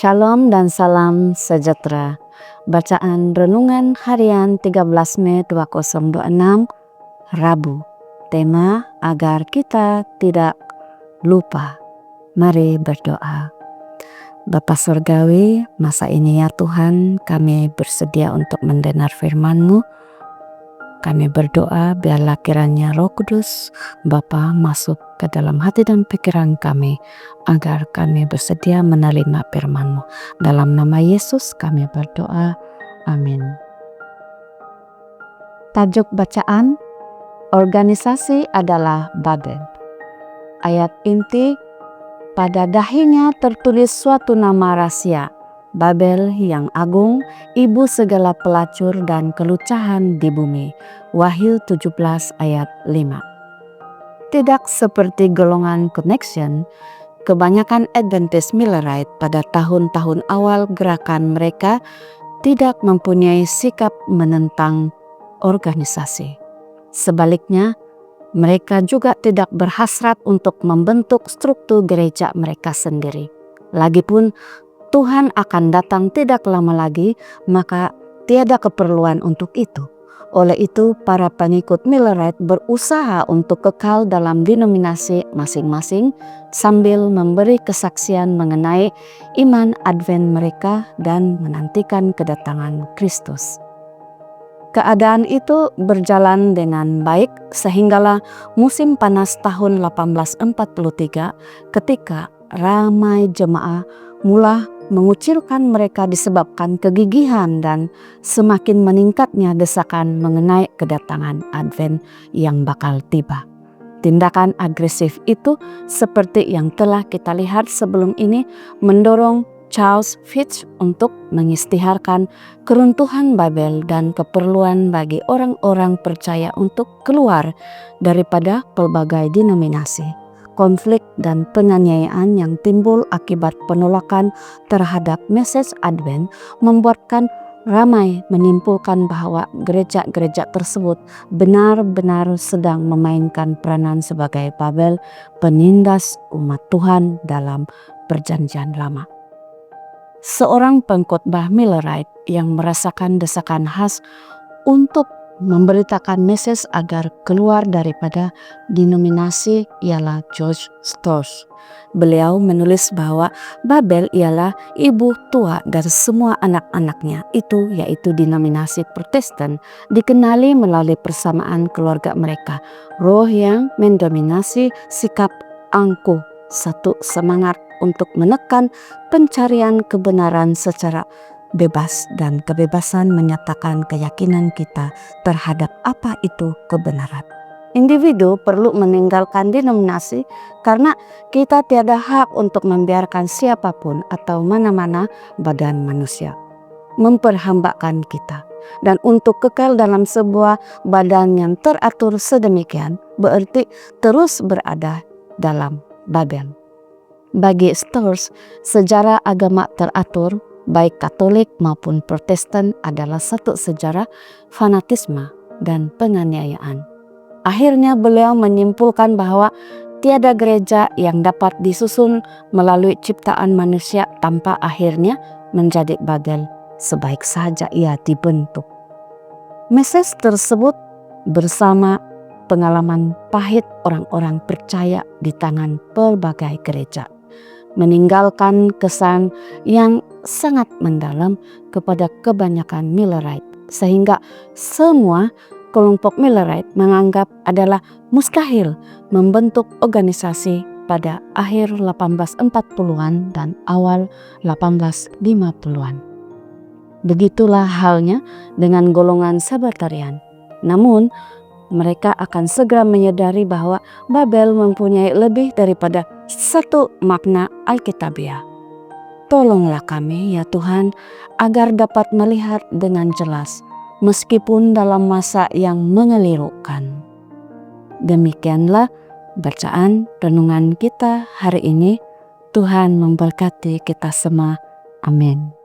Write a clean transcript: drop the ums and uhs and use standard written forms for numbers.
Shalom dan salam sejahtera. Bacaan Renungan Harian 13 Mei 2026, Rabu. Tema agar kita tidak lupa. Mari berdoa. Bapa Surgawi, masa ini ya Tuhan, kami bersedia untuk mendengar firman-Mu. Kami berdoa biarlah kiranya Roh Kudus Bapa masuk ke dalam hati dan pikiran kami agar kami bersedia menerima firman-Mu. Dalam nama Yesus kami berdoa. Amin. Tajuk bacaan, organisasi adalah Babel. Ayat inti, pada dahinya tertulis suatu nama rahasia, Babel yang agung, ibu segala pelacur dan kelucahan di bumi. Wahyu 17 ayat 5. Tidak seperti golongan Connection, kebanyakan Adventist Millerite pada tahun-tahun awal gerakan mereka tidak mempunyai sikap menentang organisasi. Sebaliknya, mereka juga tidak berhasrat untuk membentuk struktur gereja mereka sendiri. Lagipun Tuhan akan datang tidak lama lagi, maka tiada keperluan untuk itu. Oleh itu, para pengikut Millerite berusaha untuk kekal dalam denominasi masing-masing sambil memberi kesaksian mengenai iman Advent mereka dan menantikan kedatangan Kristus. Keadaan itu berjalan dengan baik sehinggalah musim panas tahun 1843 ketika ramai jemaah mula mengucilkan mereka disebabkan kegigihan dan semakin meningkatnya desakan mengenai kedatangan Advent yang bakal tiba. Tindakan agresif itu seperti yang telah kita lihat sebelum ini mendorong Charles Fitch untuk mengisytiharkan keruntuhan Babel dan keperluan bagi orang-orang percaya untuk keluar daripada pelbagai denominasi. Konflik dan penganiayaan yang timbul akibat penolakan terhadap message Advent membuatkan ramai menyimpulkan bahwa gereja-gereja tersebut benar-benar sedang memainkan peranan sebagai Babel, penindas umat Tuhan dalam Perjanjian Lama. Seorang pengkhotbah Millerite yang merasakan desakan khas untuk memberitakan message agar keluar daripada denominasi ialah George Storrs. Beliau menulis bahwa Babel ialah ibu tua dari semua anak-anaknya itu, yaitu denominasi Protestan, dikenali melalui persamaan keluarga mereka, roh yang mendominasi sikap angkuh, satu semangat untuk menekan pencarian kebenaran secara bebas dan kebebasan menyatakan keyakinan kita terhadap apa itu kebenaran. Individu perlu meninggalkan denominasi karena kita tiada hak untuk membiarkan siapapun atau mana-mana badan manusia memperhambakan kita. Dan untuk kekal dalam sebuah badan yang teratur sedemikian berarti terus berada dalam Babel. Bagi Storrs, sejarah agama teratur baik Katolik maupun Protestan adalah satu sejarah fanatisme dan penganiayaan. Akhirnya beliau menyimpulkan bahwa tiada gereja yang dapat disusun melalui ciptaan manusia tanpa akhirnya menjadi Babel sebaik saja ia dibentuk. Message tersebut bersama pengalaman pahit orang-orang percaya di tangan pelbagai gereja meninggalkan kesan yang sangat mendalam kepada kebanyakan Millerite, sehingga semua kelompok Millerite menganggap adalah mustahil membentuk organisasi pada akhir 1840-an dan awal 1850-an. Begitulah halnya dengan golongan Sabbatarian. Namun, mereka akan segera menyadari bahwa Babel mempunyai lebih daripada satu makna Alkitabiah. Tolonglah kami ya Tuhan agar dapat melihat dengan jelas meskipun dalam masa yang mengelirukan. Demikianlah bacaan renungan kita hari ini. Tuhan memberkati kita semua. Amin.